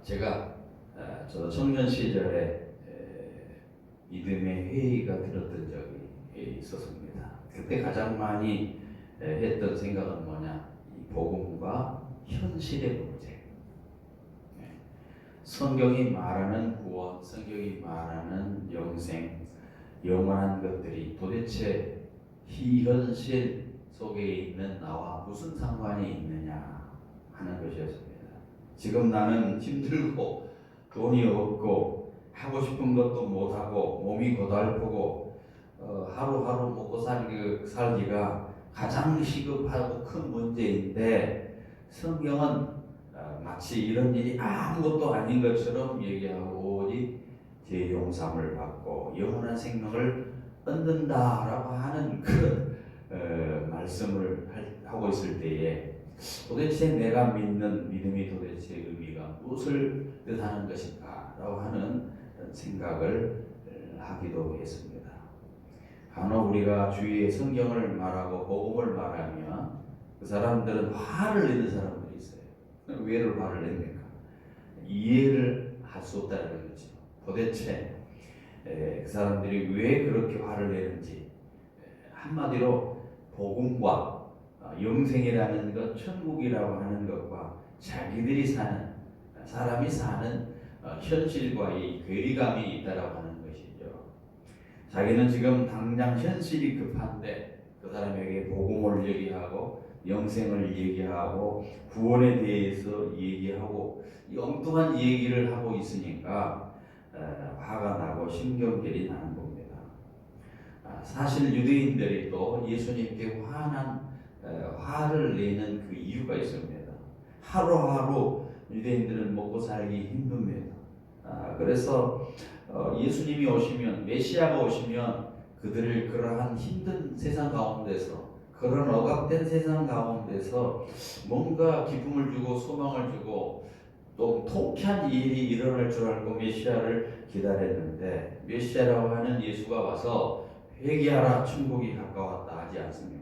제가 저도 청년 시절에 믿음의 회의가 들었던 적이 있었습니다. 그때 가장 많이 했던 생각은 뭐냐? 이 복음과 현실의 문제. 성경이 말하는 구원, 성경이 말하는 영생, 영원한 것들이 도대체 희현실 속에 있는 나와 무슨 상관이 있느냐 하는 것이었습니다. 지금 나는 힘들고 돈이 없고 하고 싶은 것도 못하고 몸이 고달프고 하루하루 먹고 살기가 가장 시급하고 큰 문제인데, 성경은 마치 이런 일이 아무것도 아닌 것처럼 얘기하고 오직 제 용서를 받고 영원한 생명을 얻는다라고 하는 그런 말씀을 하고 있을 때에 도대체 내가 믿는 믿음이 도대체 의미가 무엇을 뜻하는 것인가 라고 하는 생각을 하기도 했습니다. 간혹 우리가 주위에 성경을 말하고 복음을 말하면 그 사람들은 화를 내는 사람들이 있어요. 왜 화를 냅니까? 이해를 할 수 없다는 거죠. 도대체 그 사람들이 왜 그렇게 화를 내는지, 한마디로 복음과 영생이라는 것, 천국이라고 하는 것과 자기들이 사는, 사람이 사는 현실과의 괴리감이 있다라고 하는 것이죠. 자기는 지금 당장 현실이 급한데 그 사람에게 복음을 얘기하고 영생을 얘기하고 구원에 대해서 얘기하고 이 엉뚱한 얘기를 하고 있으니까 화가 나고 신경질이 나는 겁니다. 사실 유대인들이 또 예수님께 화를 내는 그 이유가 있습니다. 하루하루 유대인들은 먹고 살기 힘듭니다. 그래서 예수님이 오시면, 메시아가 오시면 그들을 그러한 힘든 세상 가운데서, 그런 억압된 세상 가운데서 뭔가 기쁨을 주고 소망을 주고 또 통쾌한 일이 일어날 줄 알고 메시아를 기다렸는데, 메시아라고 하는 예수가 와서 회개하라, 천국이 가까웠다 하지 않습니까?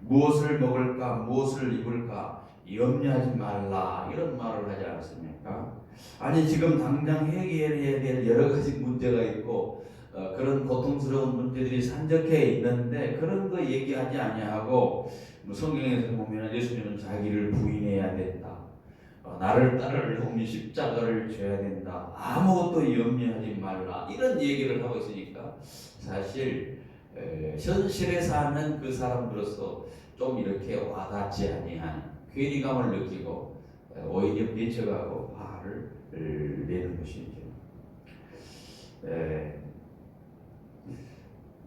무엇을 먹을까, 무엇을 입을까 염려하지 말라, 이런 말을 하지 않습니까? 아니, 지금 당장 해결해야 될 여러 가지 문제가 있고 그런 고통스러운 문제들이 산적해 있는데 그런 거 얘기하지 아니하고, 성경에서 보면 예수님은 자기를 부인해야 된다, 나를 따르려면 십자가를 져야 된다, 아무것도 염려하지 말라, 이런 얘기를 하고 있으니까 사실 현실에 사는 그 사람들로서 좀 이렇게 와닿지 아니한 괴리감을 느끼고 오히려 미쳐가고 화를 내는 것이죠.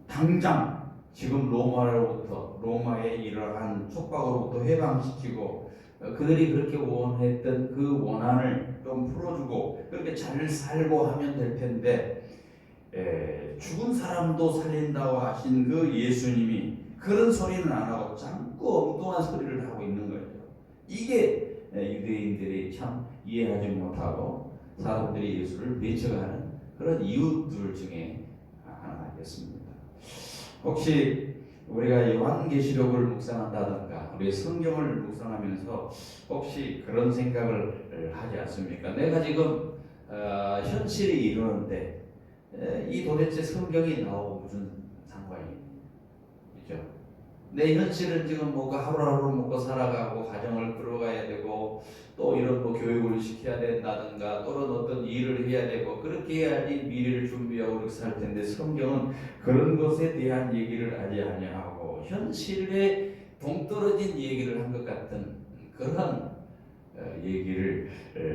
당장 지금 로마의 이러한 촉박으로부터 해방시키고 그들이 그렇게 원했던 그 원한을 좀 풀어주고 그렇게 잘 살고 하면 될 텐데, 죽은 사람도 살린다고 하신 그 예수님이 그런 소리는 안 하고 자꾸 엉뚱한 소리를 하고 있는 거죠. 이게 유대인들이 참 이해하지 못하고 사람들이 예수를 미쳐가는 그런 이유들 중에 하나겠습니다. 혹시 우리가 요한계시록을 묵상한다든가 우리 성경을 묵상하면서 혹시 그런 생각을 하지 않습니까? 내가 지금 현실이 이루는데 이 도대체 성경이 나오고 무슨 상관이 있죠? 내 현실은 지금 뭔가 하루하루 먹고 살아가고 가정을 끌어가야 되고 또 이런 교육을 시켜야 된다든가 또는 어떤 일을 해야 되고 그렇게 해야지 미래를 준비하고 그렇게 살 텐데, 성경은 그런 것에 대한 얘기를 하지 아니하고 현실에 동떨어진 얘기를 한 것 같은 그런 얘기를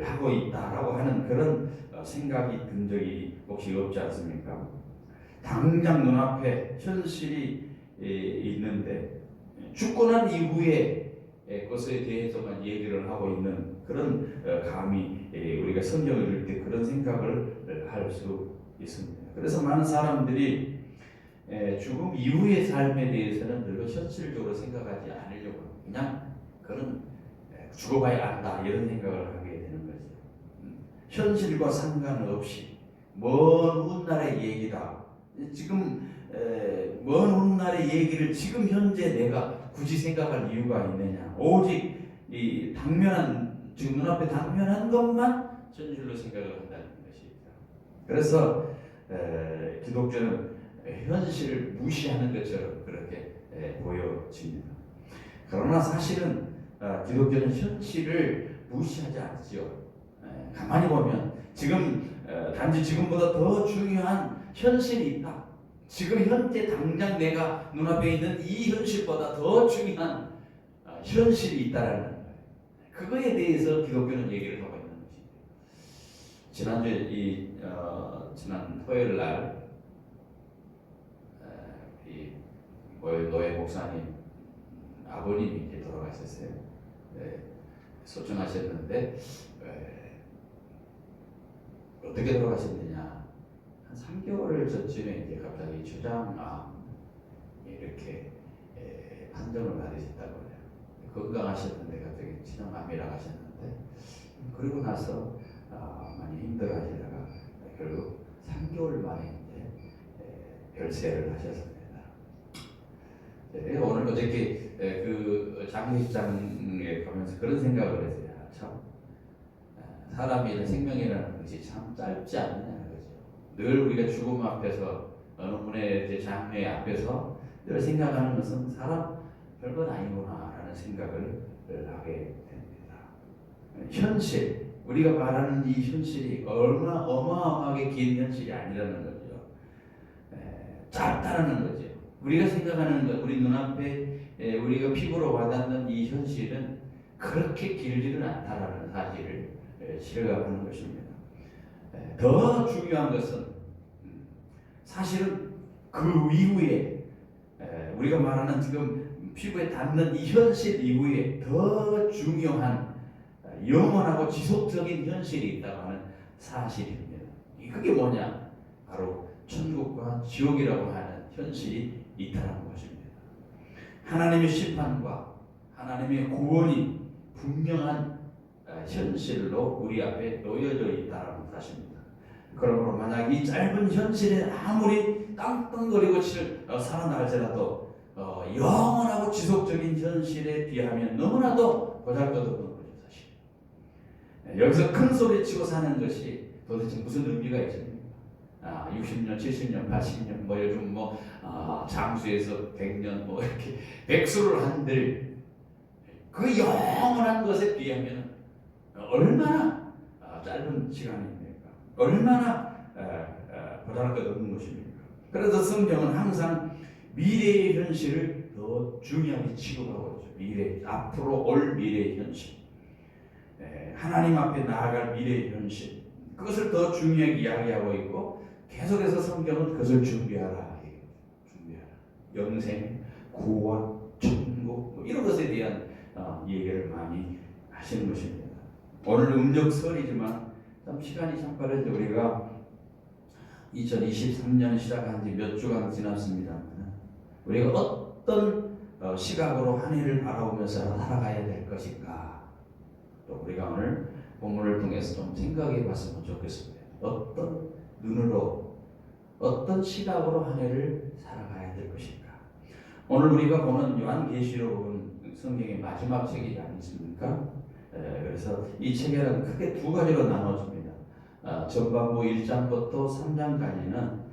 하고 있다라고 하는 그런 생각이 든 적이 혹시 없지 않습니까? 당장 눈앞에 현실이 있는데 죽고 난 이후에 것에 대해서만 얘기를 하고 있는 그런 감이 우리가 성경을 읽을 때 그런 생각을 할 수 있습니다. 그래서 많은 사람들이 죽음 이후의 삶에 대해서는 별로 현실적으로 생각하지 않으려고 그냥 그런 죽어봐야 안다 이런 생각을 하게 되는 거죠. 현실과 상관없이 먼 훗날의 얘기다. 지금 먼 훗날의 얘기를 지금 현재 내가 굳이 생각할 이유가 있느냐? 오직 이 당면한 지금 눈앞에 당면한 것만 현실로 생각을 한다는 것이죠. 그래서 기독교는 현실을 무시하는 것처럼 그렇게 보여집니다. 그러나 사실은 기독교는 현실을 무시하지 않지요. 가만히 보면 지금 단지 지금보다 더 중요한 현실이 있다. 지금 현재 당장 내가 눈앞에 있는 이 현실보다 더 중요한 현실이 있다라는 거예요. 그거에 대해서 기독교는 얘기를 하고 있는 것입니다. 지난주에 지난 토요일 날 노예 목사님 아버님이 이제 돌아가셨어요. 소중하셨는데 어떻게 돌아가셨느냐? 한 3개월 전쯤에 이제 갑자기 췌장암 이렇게 판정을 받으셨다고 해요. 건강하셨는데 갑자기 췌장암이라고 하셨는데 그리고 나서 많이 힘들어하시다가 결국 3개월 만에 이제 별세를 하셨습니다. 오늘 어저께 그 장례식장에 가면서 그런 생각을 했어요. 참 사람의 생명이라는 것이 참 짧지 않느냐는 거죠. 늘 우리가 죽음 앞에서 어느 분의 장례 앞에서 늘 생각하는 것은 사람 별것 아니구나라는 생각을 하게 됩니다. 현실, 우리가 말하는 이 현실이 얼마나 어마어마하게 긴 현실이 아니라는 거죠. 짧다는 거죠. 우리가 생각하는 것, 우리 눈앞에 우리가 피부로 와닿는 이 현실은 그렇게 길지는 않다라는 사실을 실감하는 것입니다. 더 중요한 것은 사실은 그 이후에 우리가 말하는 지금 피부에 닿는 이 현실 이후에 더 중요한 영원하고 지속적인 현실이 있다고 하는 사실입니다. 그게 뭐냐? 바로 천국과 지옥이라고 하는 현실이 있다는 것입니다. 하나님의 심판과 하나님의 구원이 분명한 현실로 우리 앞에 놓여져 있다는 사실입니다. 그러므로 만약 이 짧은 현실에 아무리 깡깡거리고 살아날지라도 영원하고 지속적인 현실에 비하면 너무나도 보잘것없는 거죠, 사실. 여기서 큰 소리 치고 사는 것이 도대체 무슨 의미가 있습니까? 60년, 70년, 80년, 요즘 장수에서 100년 이렇게 백수를 한들 그 영원한 것에 비하면 얼마나 짧은 시간입니까? 얼마나 보잘것없는 것입니까? 그래서 성경은 항상 미래의 현실을 더 중요하게 취급하고 있죠. 미래, 앞으로 올 미래의 현실, 하나님 앞에 나아갈 미래의 현실, 그것을 더 중요하게 이야기하고 있고 계속해서 성경은 그것을 준비하라. 영생, 구원, 천국 이런 것에 대한 얘기를 많이 하시는 것입니다. 오늘 음력설이지만 참 시간이 참 빠른데 우리가 2023년 시작한 지 몇 주간 지났습니다. 우리가 어떤 시각으로 한 해를 바라보면서 살아가야 될 것인가, 또 우리가 오늘 본문을 통해서 좀 생각해 봤으면 좋겠습니다. 어떤 눈으로, 어떤 시각으로 한 해를 살아가야 될 것인가. 오늘 우리가 보는 요한계시록은 성경의 마지막 책이지 않습니까? 그래서 이 책에는 크게 두 가지로 나눠집니다. 전반부 1장부터 3장까지는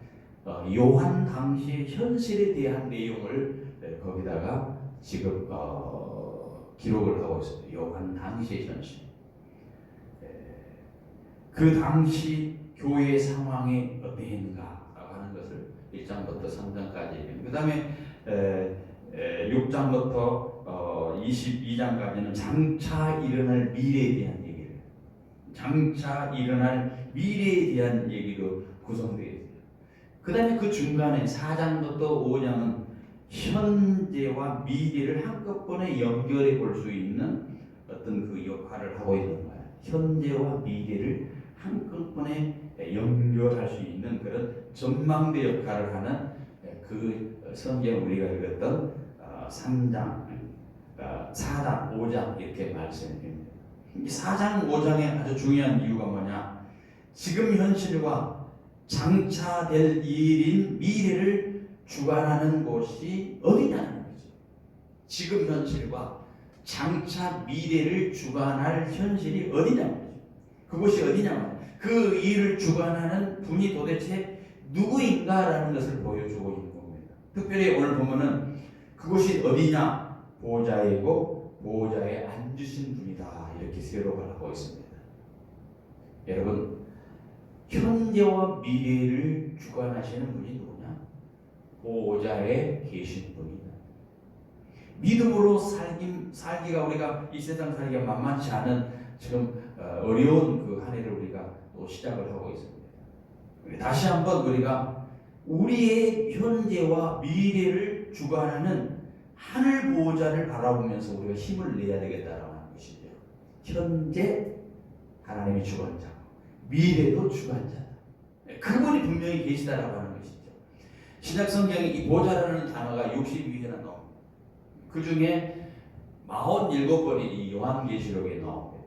요한 당시 현실에 대한 내용을 거기다가 지금 기록을 하고 있습니다. 요한 당시의 현실. 그 당시 교회의 상황이 어땠는가라고 하는 것을 1장부터 3장까지, 그 다음에 6장부터 22장까지는 장차 일어날 미래에 대한 얘기를, 장차 일어날 미래에 대한 얘기로 구성되어 있어요. 그 다음에 그 중간에 4장부터 5장은 현재와 미래를 한꺼번에 연결해 볼 수 있는 어떤 그 역할을 하고 있는 거예요. 현재와 미래를 한꺼번에 연결할 수 있는 그런 전망대 역할을 하는 그 성경 우리가 읽었던 3장, 4장, 5장 이렇게 말씀드립니다. 이 4장, 5장의 아주 중요한 이유가 뭐냐? 지금 현실과 장차 될 일인 미래를 주관하는 곳이 어디냐는 거죠. 지금 현실과 장차 미래를 주관할 현실이 어디냐면 그곳이 어디냐면 그 일을 주관하는 분이 도대체 누구인가라는 것을 보여주고 있는 겁니다. 특별히 오늘 보면은 그곳이 어디냐? 보좌이고 보좌에 앉으신 분이다. 이렇게 기록을 하고 있습니다. 여러분, 현재와 미래를 주관하시는 분이 누구냐? 보좌에 계신 분이다. 믿음으로 살기가 우리가 이 세상 살기가 만만치 않은 지금 어려운 그 한 해를 우리가 또 시작을 하고 있습니다. 다시 한번 우리가 우리의 현재와 미래를 주관하는 하늘 보호자를 바라보면서 우리가 힘을 내야 되겠다라는 것이죠. 현재 하나님이 주관자, 미래도 주관자다. 그분이 분명히 계시다라고 하는 것이죠. 신약 성경에 이 보호자라는 단어가 62회나 나옵니다. 그 중에 47번이 이 요한계시록에 나옵니다.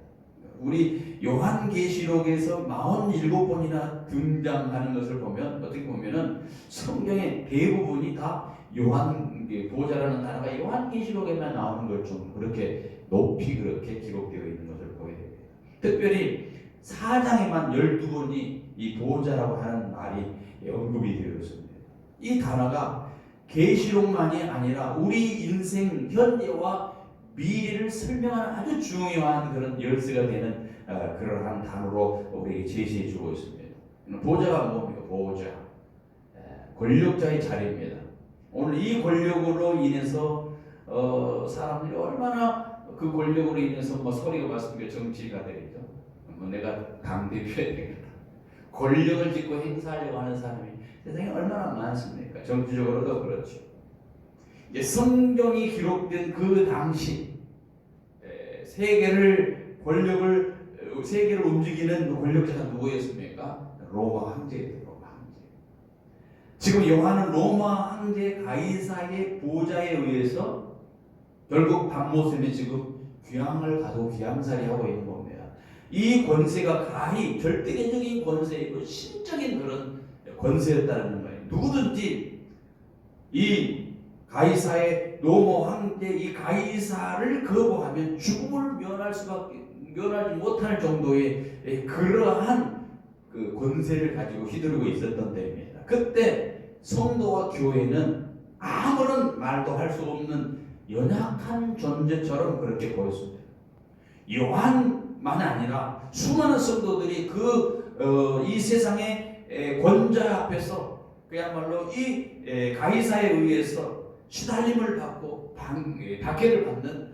우리 요한계시록에서 47번이나 등장하는 것을 보면 어떻게 보면은 성경의 대부분이 다 보호자라는 단어가 요한계시록에만 나오는 걸 좀 그렇게 높이 그렇게 기록되어 있는 것을 보게 됩니다. 특별히 4장에만 12번이 이 보호자라고 하는 말이 언급이 되어 있습니다. 이 단어가 계시록만이 아니라 우리 인생 현재와 미래를 설명하는 아주 중요한 그런 열쇠가 되는 그러한 단어로 우리에게 제시해 주고 있습니다. 보호자가 뭡니까? 보호자, 권력자의 자리입니다. 오늘 이 권력으로 인해서 사람들이 얼마나 그 권력으로 인해서 뭐 소리가 맞습니까? 정치가 되겠죠. 뭐 내가 당대표해야 되겠다. 권력을 짓고 행사하려고 하는 사람이 세상에 얼마나 많습니까? 정치적으로도 그렇죠. 성경이 기록된 그 당시 세계를 움직이는 그 권력자가 누구였습니까? 로마 황제였어요. 로마 황제. 지금 요한은 로마 황제 가이사의 보좌에 의해서 결국 박모셈이 지금 귀향을 가도 귀향살이 하고 있는 겁니다. 이 권세가 가히 절대적인 권세이고 신적인 그런 권세였다는 거예요. 누구든지 이 가이사의 로마 황제 이 가이사를 거부하면 죽음을 면하지 못할 정도의 그러한 그 권세를 가지고 휘두르고 있었던 때입니다. 그때 성도와 교회는 아무런 말도 할 수 없는 연약한 존재처럼 그렇게 보였습니다. 요한만 아니라 수많은 성도들이 이 세상의 권자 앞에서 그야말로 이 가이사에 의해서 시달림을 받고 박해를 받는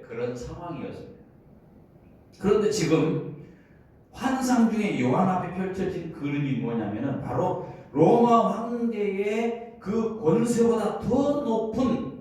그런 상황이었습니다. 그런데 지금 환상 중에 요한 앞에 펼쳐진 그림이 뭐냐면은 바로 로마 황제의 그 권세보다 더 높은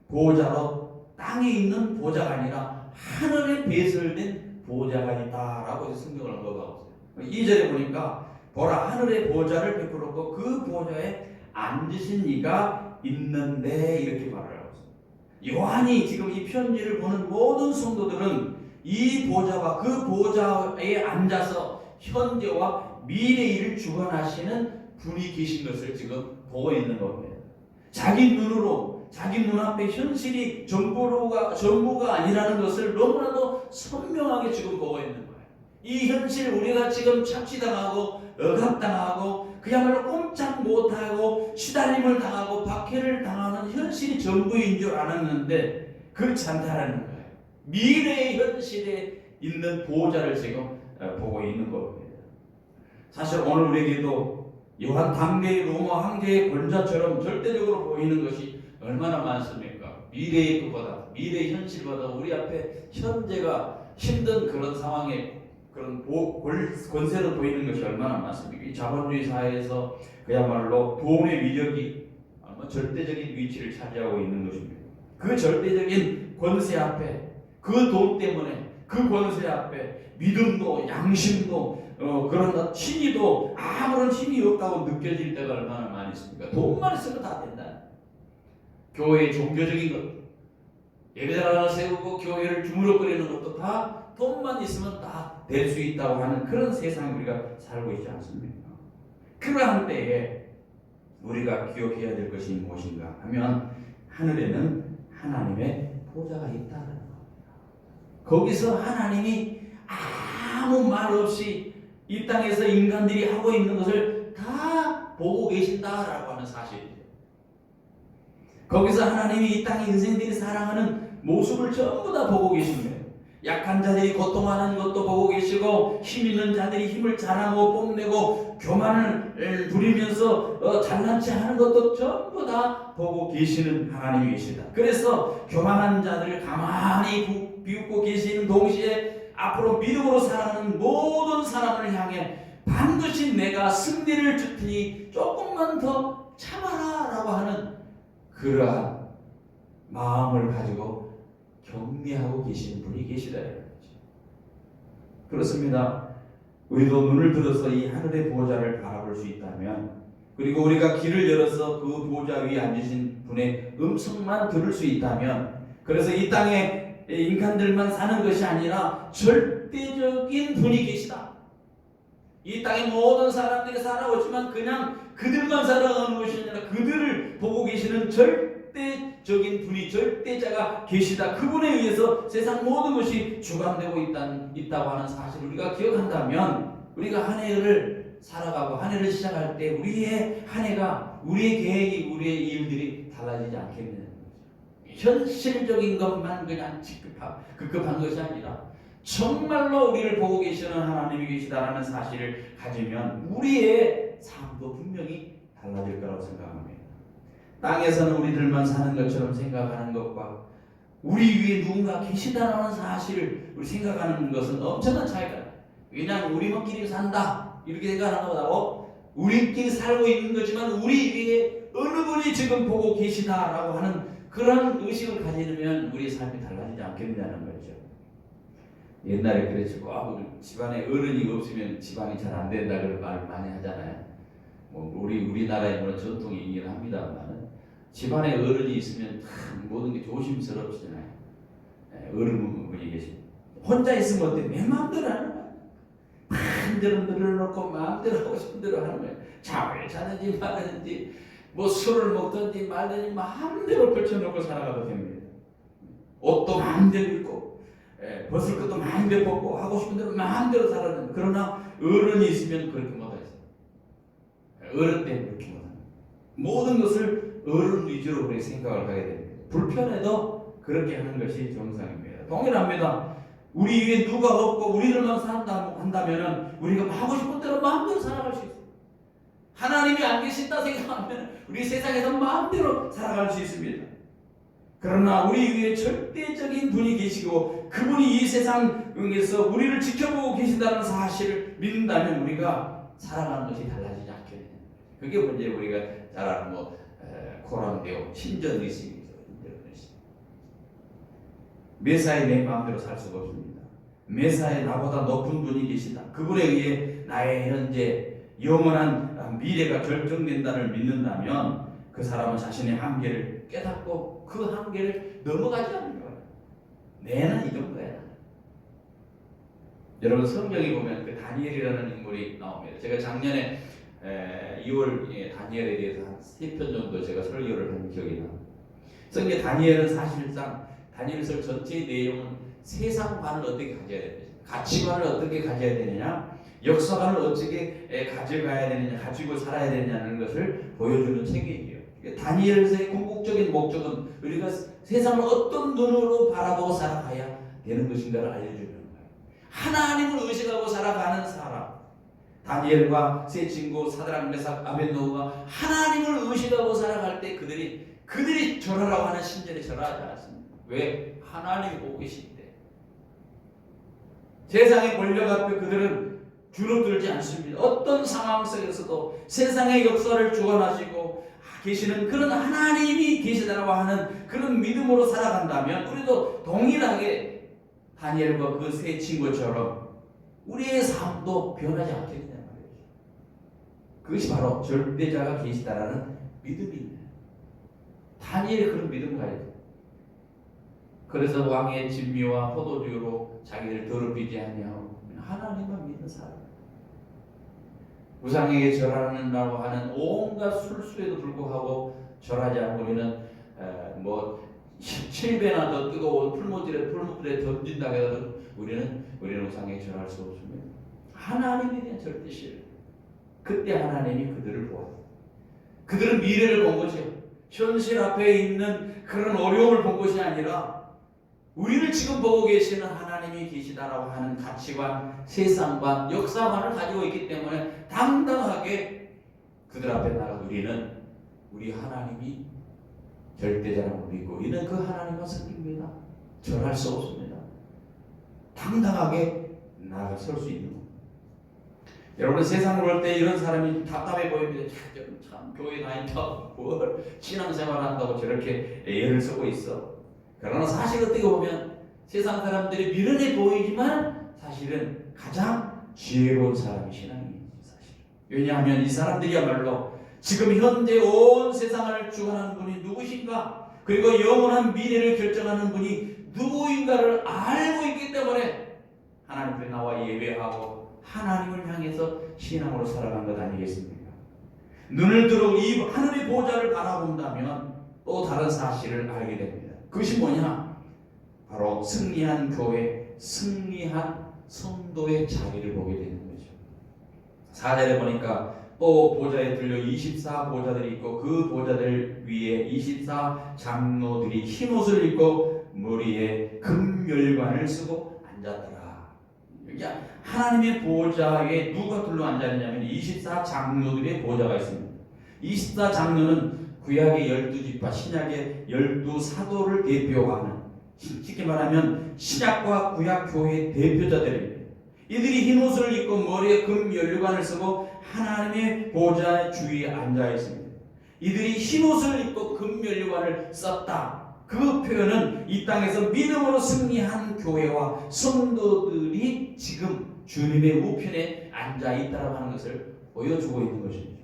보호자로 땅에 있는 보호자가 아니라 하늘에 배설된 보호자가 있다라고 성경을 언급하고 있어요. 2절에 보니까 보라 하늘의 보호자를 베풀었고 그 보호자에 앉으신 이가 있는데 이렇게 말을 하고 있습니다. 요한이 지금 이 편지를 보는 모든 성도들은 이 보호자와 그 보호자에 앉아서 현재와 미래의 일을 주관하시는 분이 계신 것을 지금 보고 있는 겁니다. 자기 눈으로 자기 눈앞에 현실이 전부가 아니라는 것을 너무나도 선명하게 지금 보고 있는 거예요. 이 현실 우리가 지금 착취당하고 억압당하고 그야말로 꼼짝 못하고 시달림을 당하고 박해를 당하는 현실이 전부인 줄 알았는데 그렇지 않다라는 거예요. 미래의 현실에 있는 보호자를 지금 보고 있는 겁니다. 사실 오늘 우리에게도 요한 당대의 로마 황제의 권자처럼 절대적으로 보이는 것이 얼마나 많습니까? 미래의 미래의 현실보다 우리 앞에 현재가 힘든 그런 상황에 그런 권세로 보이는 것이 얼마나 많습니까? 이 자본주의 사회에서 그야말로 돈의 위력이 절대적인 위치를 차지하고 있는 것입니다. 그 절대적인 권세 앞에 그 돈 때문에 그 권세 앞에 믿음도 양심도 그런 신의도 아무런 힘이 없다고 느껴질 때가 얼마나 많이 있습니까? 돈만 있으면 다 된다. 교회의 종교적인 것, 예배당 하나 세우고 교회를 주무럭거리는 것도 다 돈만 있으면 다 될 수 있다고 하는 그런 세상에 우리가 살고 있지 않습니까? 그러한 때에 우리가 기억해야 될 것이 무엇인가 하면 하늘에는 하나님의 보좌가 있다는 겁니다. 거기서 하나님이 아무 말 없이 이 땅에서 인간들이 하고 있는 것을 다 보고 계신다라고 하는 사실이죠. 거기서 하나님이 이 땅의 인생들이 살아가는 모습을 전부 다 보고 계신 거예요. 약한 자들이 고통하는 것도 보고 계시고, 힘 있는 자들이 힘을 자랑하고 뽐내고 교만을 부리면서 잘난 체 하는 것도 전부 다 보고 계시는 하나님이 계시다. 그래서 교만한 자들을 가만히 비웃고 계시는 동시에 앞으로 믿음으로 살아가는 모든 사람을 향해 반드시 내가 승리를 줄 테니 조금만 더 참아라 라고 하는 그러한 마음을 가지고 격려하고 계시는 분이 계시다. 그렇습니다. 우리도 눈을 들어서 이 하늘의 보호자를 바라볼 수 있다면, 그리고 우리가 귀를 열어서 그 보호자 위에 앉으신 분의 음성만 들을 수 있다면, 그래서 이 땅에 인간들만 사는 것이 아니라 절대적인 분이 계시다. 이 땅의 모든 사람들이 살아오지만 그냥 그들만 살아가는 것이 아니라 그들을 보고 계시는 절대적인 분이, 절대자가 계시다. 그분에 의해서 세상 모든 것이 주관되고 있다고 하는 사실을 우리가 기억한다면, 우리가 한 해를 살아가고 한 해를 시작할 때 우리의 한 해가, 우리의 계획이, 우리의 일들이 달라지지 않겠느냐는 거죠. 현실적인 것만 그냥 급급한 것이 아니라 정말로 우리를 보고 계시는 하나님이 계시다라는 사실을 가지면 우리의 삶도 분명히 달라질 거라고 생각합니다. 땅에서는 우리들만 사는 것처럼 생각하는 것과 우리 위에 누군가 계시다라는 사실을 우리 생각하는 것은 엄청난 차이가 나요. 왜냐하면 우리만끼리 산다 이렇게 생각하는 것보다 우리끼리 살고 있는 거지만 우리 위에 어느 분이 지금 보고 계시다라고 하는 그런 의식을 가지면 우리의 삶이 달라지지 않겠느냐는 거죠. 옛날에 그랬죠. 집안에 어른이 없으면 지방이 잘 안 된다 그런 말 많이 하잖아요. 우리나라의 그런 전통이긴 합니다만, 집안에 어른이 있으면 모든 게 조심스럽잖아요. 어른분이 계시면 혼자 있으면 어때? 내 마음대로 하는 거야. 마음대로 늘어놓고 마음대로 하고 싶은 대로 하는 거예요. 잠을 자든지 말든지 술을 먹든지 말든지 마음대로 펼쳐놓고 살아가도 됩니다. 옷도 마음대로 입고 벗을 것도 마음대로 벗고 하고 싶은 대로 마음대로 살아야 됩니다. 그러나 어른이 있으면 그렇게 못하죠. 어른 때문에 그렇게 못합니다. 모든 것을 어른 위주로 우리 생각을 하게 됩니다. 불편해도 그렇게 하는 것이 정상입니다. 동일합니다. 우리 위에 누가 없고 우리들만 한다면 우리가 하고 싶은 대로 마음대로 살아갈 수 있습니다. 하나님이 안 계신다 생각하면 우리 세상에서 마음대로 살아갈 수 있습니다. 그러나 우리 위에 절대적인 분이 계시고 그분이 이 세상에서 우리를 지켜보고 계신다는 사실을 믿는다면 우리가 살아가는 것이 달라지지 않겠느냐. 그게 문제. 우리가 잘 아는 코란데오 신전의식이죠. 메사에 내 마음대로 살 수가 없습니다. 메사에 나보다 높은 분이 계시다. 그분에 의해 나의 현재 영원한 미래가 결정된다를 믿는다면 그 사람은 자신의 한계를 깨닫고 그 한계를 넘어가지 않는 거예요. 내는 이 정도야. 여러분 성경에 보면 그 다니엘이라는 인물이 나옵니다. 제가 작년에 2월 다니엘에 대해서 한 3편 정도 제가 설교를 한 기억이 납니다. 성경 다니엘은 사실상 다니엘서 전체의 내용은 세상관을 어떻게 가져야 되느냐, 가치관을 어떻게 가져야 되느냐, 역사관을 어떻게 가져가야 되느냐, 가지고 살아야 되느냐는 것을 보여주는 책이에요. 다니엘서의 궁극적인 목적은 우리가 세상을 어떤 눈으로 바라보고 살아가야 되는 것인가를 알려주는 거예요. 하나님을 의식하고 살아가는 사람, 다니엘과 세 친구 사드락 메삭 아벳노고가 하나님을 의식하고 살아갈 때 그들이 절하라고 하는 신전에 절하지 않습니다. 왜? 하나님이 보고 계신데. 세상의 권력 앞에 그들은 주눅들지 않습니다. 어떤 상황 속에서도 세상의 역사를 주관하시고 계시는 그런 하나님이 계시다라고 하는 그런 믿음으로 살아간다면 우리도 동일하게 다니엘과 그 세 친구처럼 우리의 삶도 변하지 않겠느냐 말이죠. 그것이 바로 절대자가 계시다라는 믿음입니다. 다니엘이 그런 믿음을 가지고, 그래서 왕의 진미와 포도주로 자기를 더럽히지 아니하고 하나님만 믿는 사람, 우상에게 절하는다고 하는 온갖 술수에도 불구하고 절하지 않고 우리는 7배나 더 뜨거운 풀무불에 던진다 해도 우리는 우상에 절할 수 없습니다. 하나님에 대한 절대 신뢰. 그때 하나님이 그들을 보았다. 그들은 미래를 본 것이요, 현실 앞에 있는 그런 어려움을 본 것이 아니라 우리를 지금 보고 계시는 하나님이 계시다라고 하는 가치관, 세상관, 역사관을 가지고 있기 때문에 당당하게 그들 앞에 나가 우리는 우리 하나님이 절대자라고 믿고 우리는 그 하나님과 섬깁니다. 절할 수 없습니다. 당당하게 나아설 수 있는 겁니다. 여러분, 세상을 볼 때 이런 사람이 답답해 보입니다. 참 교회 다닌다고 뭘 신앙생활 한다고 저렇게 애를 쓰고 있어. 그러나 사실 어떻게 보면 세상 사람들이 미련해 보이지만 사실은 가장 지혜로운 사람이 신앙인이지 사실. 왜냐하면 이 사람들이야말로 지금 현재 온 세상을 주관하는 분이 누구신가, 그리고 영원한 미래를 결정하는 분이 누구인가를 알고 있기 때문에 하나님 앞에 나와 예배하고 하나님을 향해서 신앙으로 살아간 것 아니겠습니까? 눈을 들어 이 하늘의 보좌를 바라본다면 또 다른 사실을 알게 됩니다. 그것이 뭐냐? 바로 승리한 교회, 승리한 성도의 자리를 보게 되는 거죠. 4절에 보니까 또 보좌에 들려 24 보좌들이 있고 그 보좌들 위에 24 장로들이 흰옷을 입고 머리에 금열관을 쓰고 앉았더라. 여기 하나님의 보좌에 누가 둘러 앉았느냐면 24 장로들의 보좌가 있습니다. 24 장로는 구약의 12지파, 신약의 12사도를 대표하는, 쉽게 말하면 신약과 구약 교회의 대표자들입니다. 이들이 흰옷을 입고 머리에 금열관을 쓰고 하나님의 보좌 주위에 앉아 있습니다. 이들이 흰옷을 입고 금열관을 썼다. 그 표현은 이 땅에서 믿음으로 승리한 교회와 성도들이 지금 주님의 우편에 앉아 있다고 하는 것을 보여주고 있는 것입니다.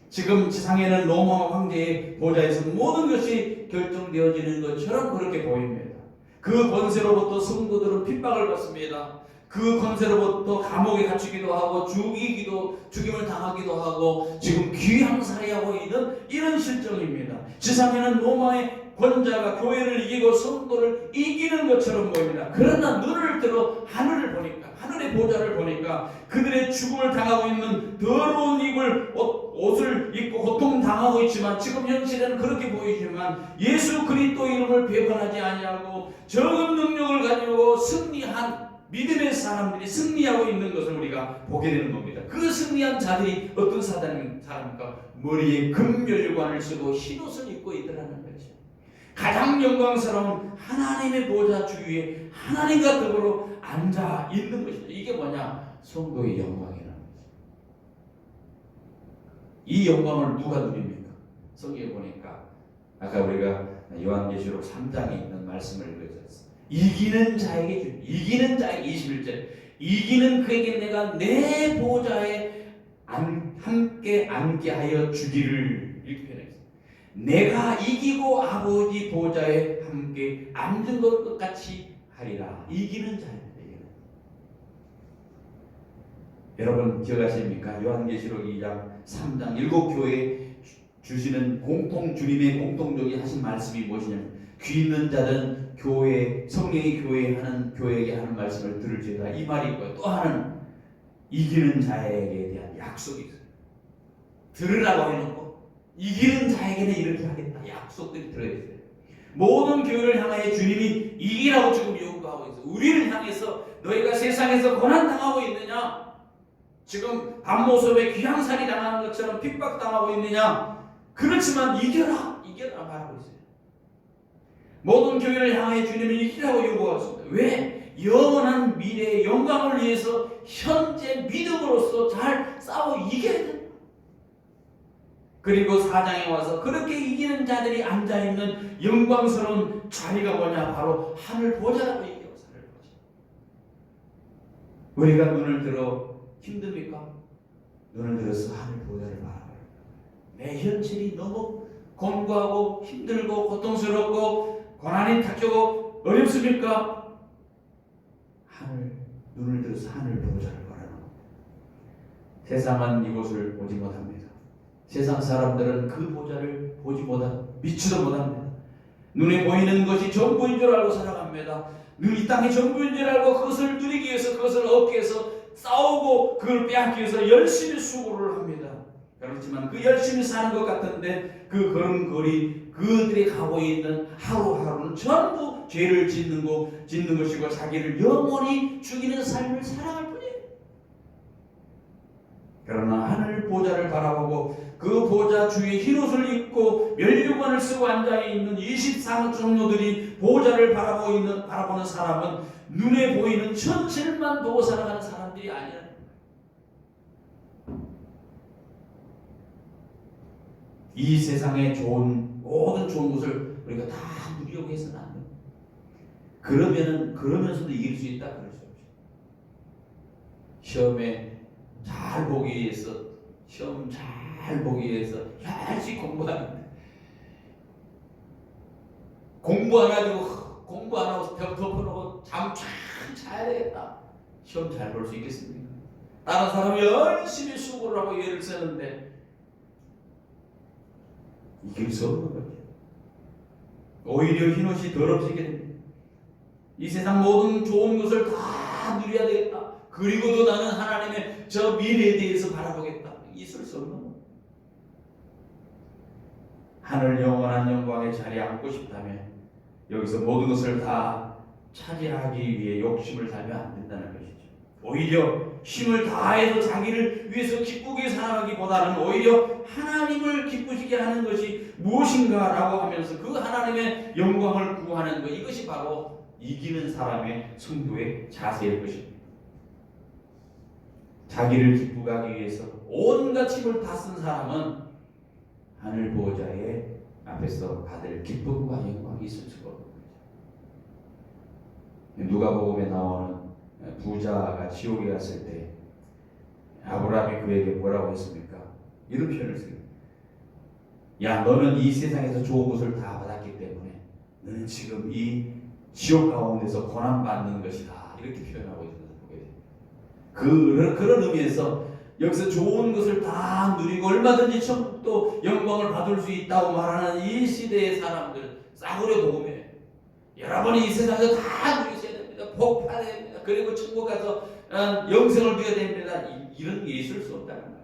지금 지상에는 로마 황제의 보좌에서 모든 것이 결정되어지는 것처럼 그렇게 보입니다. 그 권세로부터 성도들은 핍박을 받습니다. 그 권세로부터 감옥에 갇히기도 하고 죽임을 당하기도 하고 지금 귀양살이하고 있는 이런 실정입니다. 지상에는 로마의 권자가 교회를 이기고 성도를 이기는 것처럼 보입니다. 그러나 눈을 들어 하늘을 보니까, 하늘의 보좌를 보니까 그들의 죽음을 당하고 있는 더러운 옷을 입고 고통당하고 있지만, 지금 현실에는 그렇게 보이지만 예수 그리스도 이름을 배반하지 아니하고 적은 능력을 가지고 승리한 믿음의 사람들이 승리하고 있는 것을 우리가 보게 되는 겁니다. 그 승리한 자들이 어떤 사람입니까? 머리에 금열관을 쓰고 흰옷을 입고 있더라는 거죠. 가장 영광스러운 하나님의 보좌 주위에 하나님과 더불어 앉아 있는 것이죠. 이게 뭐냐? 성도의 영광이라는 거죠. 이 영광을 누가 누립니까? 성경에 보니까 아까 우리가 요한계시록 3장에 있는 말씀을 읽었습니다. 이기는 자에게 21절, 이기는 그에게 내가 내 보좌에 함께 앉게 하여 주기를, 이렇게 표현했습니다. 내가 이기고 아버지 보좌에 함께 앉은 것 같이 하리라. 이기는 자입니다. 여러분 기억하십니까? 요한계시록 2장 3장 7교회에 주시는 주님의 공통적인 하신 말씀이 무엇이냐면, 귀 있는 자는 교회, 성령의 교회에 하는 교회에게 하는 말씀을 들을지어다, 이 말이 있고요. 또 하나는 이기는 자에게 대한 약속이 있어요. 들으라고 해놓고 이기는 자에게는 이렇게 하겠다, 약속들이 들어있어요. 모든 교회를 향하여 주님이 이기라고 지금 요구하고 있어요. 우리를 향해서 너희가 세상에서 고난당하고 있느냐, 지금 밤모습에 귀양살이 당하는 것처럼 핍박당하고 있느냐, 그렇지만 이겨라 말하고 있어요. 모든 교회를 향해 주님이 이기라고 요구하고 있습니다. 왜? 영원한 미래의 영광을 위해서 현재 믿음으로써 잘 싸워 이겨야 된다. 그리고 4장에 와서 그렇게 이기는 자들이 앉아있는 영광스러운 자리가 뭐냐? 바로 하늘 보좌라고 얘기해요. 하늘 보좌. 우리가 눈을 들어 힘듭니까? 눈을 들어서 하늘 보좌를 바라봐요. 내 현실이 너무 권고하고 힘들고 고통스럽고 고난이 닥쳐고 어렵습니까? 눈을 들어서 하늘 보좌를 바라봅니다. 세상은 이곳을 보지 못합니다. 세상 사람들은 그 보좌를 보지 못합니다. 믿지도 못합니다. 눈에 보이는 것이 전부인 줄 알고 살아갑니다. 이 땅이 전부인 줄 알고 그것을 누리기 위해서, 그것을 얻기 위해서 싸우고 그걸 빼앗기 위해서 열심히 수고를 합니다. 그렇지만 그 열심히 사는 것 같은데 그 걸음걸이, 그들이 가고 있는 하루하루는 전부 죄를 짓는 것이고 자기를 영원히 죽이는 삶을 살아갈 뿐이에요. 그러나 하늘 보좌를 바라보고 그 보좌 주위에 흰옷을 입고 면류관을 쓰고 앉아있는 24장로들이 보좌를 바라보는 사람은 눈에 보이는 현실만 보고 살아가는 사람들이 아니라, 이 세상의 모든 좋은 것을 우리가 다 누리려고 해서는 안 돼요. 그러면서도 이길 수 있다? 그럴 수 없죠. 시험에 잘 보기 위해서, 시험 잘 보기 위해서 열심히 공부하는데, 공부 안 하고 덮어놓고 잠 잘 자야 되겠다. 시험 잘 볼 수 있겠습니까? 다른 사람이 열심히 수고를 하고 애를 쓰는데 이길 수 없는 거죠. 오히려 흰옷이 더럽히게 됩니다. 이 세상 모든 좋은 것을 다 누려야 되겠다. 그리고도 나는 하나님의 저 미래에 대해서 바라보겠다. 있을 수 없는 거예요. 하늘 영원한 영광의 자리에 앉고 싶다면 여기서 모든 것을 다 차지하기 위해 욕심을 달면 안 된다는 것이죠. 오히려 힘을 다해서 자기를 위해서 기쁘게 살아가기보다는 오히려 하나님을 기쁘시게 하는 것이 무엇인가라고 하면서 그 하나님의 영광을 구하는 것, 이것이 바로 이기는 사람의 성도의 자세일 것입니다. 자기를 기쁘게 하기 위해서 온갖 힘을 다 쓴 사람은 하늘 보호자의 앞에서 받을 기쁨과 영광이 있을 수가 없는 거죠. 누가복음에 나오는 부자가 지옥에 갔을 때 아브라함이 그에게 뭐라고 했습니까? 이런 표현을 써요. 야, 너는 이 세상에서 좋은 것을 다 받았기 때문에 너는 지금 이 지옥 가운데서 고난받는 것이다. 이렇게 표현하고 있는 거예요. 그런 의미에서 여기서 좋은 것을 다 누리고 얼마든지 천국도 영광을 받을 수 있다고 말하는 이 시대의 사람들, 싸구려 복음이에요. 여러분이 이 세상에서 다 누리셔야 됩니다. 복 받아야 됩니다. 그리고 천국 가서 영생을 누려야 됩니다. 이런 게 있을 수 없다는 거예요.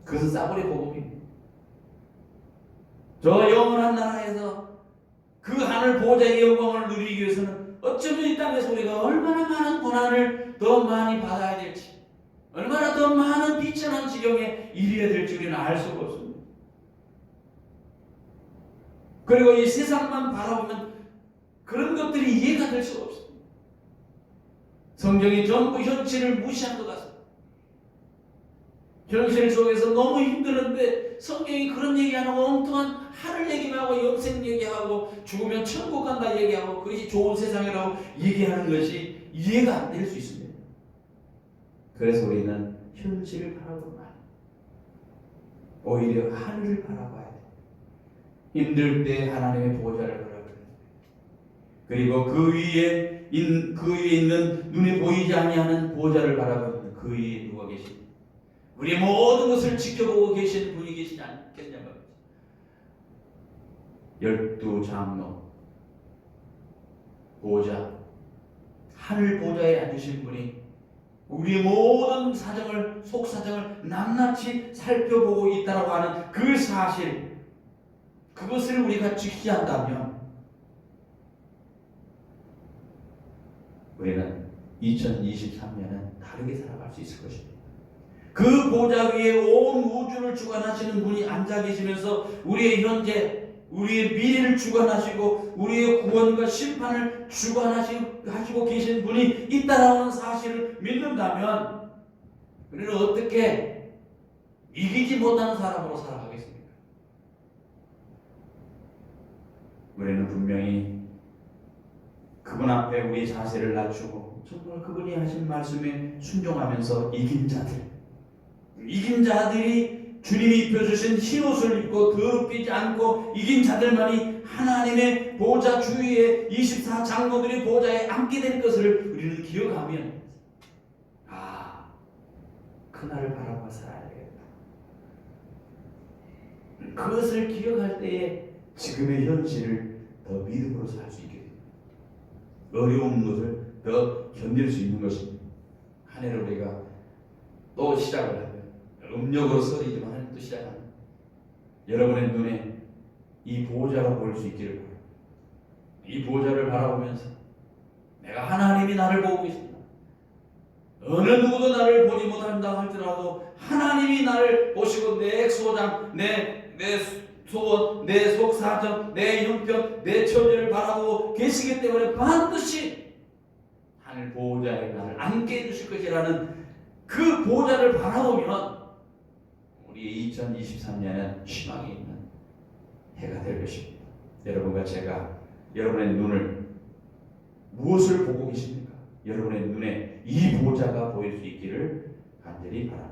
그것은 싸구려 복음입니다. 저 영원한 나라에서 그 하늘 보좌의 영광을 누리기 위해서는 어쩌면 이 땅에서 우리가 얼마나 많은 고난을 더 많이 받아야 될지, 얼마나 더 많은 비천한 지경에 이르게 될지 우리는 알 수가 없습니다. 그리고 이 세상만 바라보면 그런 것들이 이해가 될 수가 없습니다. 성경이 전부 현실을 무시한 것 같습니다. 현실 속에서 너무 힘드는데 성경이 그런 얘기 안 하고 엉뚱한 하늘 얘기만 하고 영생 얘기하고 죽으면 천국 간다 얘기하고 그것이 좋은 세상이라고 얘기하는 것이 이해가 안 될 수 있습니다. 그래서 우리는 현실을 바라보면 안 돼요. 오히려 하늘을 바라봐야 돼요. 힘들 때 하나님의 보좌를 바라봐야 돼요. 그리고 그 위에 있는 눈에 보이지 아니하는 보좌를 바라보는 그 위에 누가 계십니까? 우리의 모든 것을 지켜보고 계신 분이 계시지 않겠냐 말이죠. 12장로 보좌, 하늘 보좌에 앉으신 분이 우리의 모든 사정을, 속사정을 낱낱이 살펴보고 있다고 하는 그 사실, 그것을 우리가 지키지 않다면 우리는 2023년은 다르게 살아갈 수 있을 것입니다. 그 보좌 위에 온 우주를 주관하시는 분이 앉아 계시면서 우리의 현재, 우리의 미래를 주관하시고 우리의 구원과 심판을 주관하시고 계신 분이 있다라는 사실을 믿는다면 우리는 어떻게 이기지 못하는 사람으로 살아가겠습니까? 우리는 분명히 그분 앞에 우리의 자세를 낮추고 정말 그분이 하신 말씀에 순종하면서 이긴 자들이 주님이 입혀주신 흰옷을 입고 더럽히지 않고 이긴 자들만이 하나님의 보좌 주위에 24장로들의 보좌에 앉게 될 것을 우리는 기억하면 그날을 바라보며 살아야 되겠다. 그것을 기억할 때에 지금의 현실을 더 믿음으로 살 수 있게 됩니다. 어려운 것을 더 견딜 수 있는 것입니다. 한 해를 우리가 또 시작을 하면 음력으로 설이지만 한 해 또 시작합니다. 여러분의 눈에 이 보호자가 보일 수 있기를 바랍니다. 이 보호자를 바라보면서 내가 하나님이 나를 보고 있습니다. 어느 누구도 나를 보지 못한다 할지라도 하나님이 나를 보시고 내 소장, 내 소원, 내 속사정, 내 형편, 내 처지를 바라보고 계시기 때문에 반드시 하늘 보호자의 나를 안게 해주실 것이라는 그 보호자를 바라보면 우리 2023년은 희망이 있는 해가 될 것입니다. 여러분과 제가 여러분의 눈을 무엇을 보고 계십니까? 여러분의 눈에 이 보호자가 보일 수 있기를 간절히 바랍니다.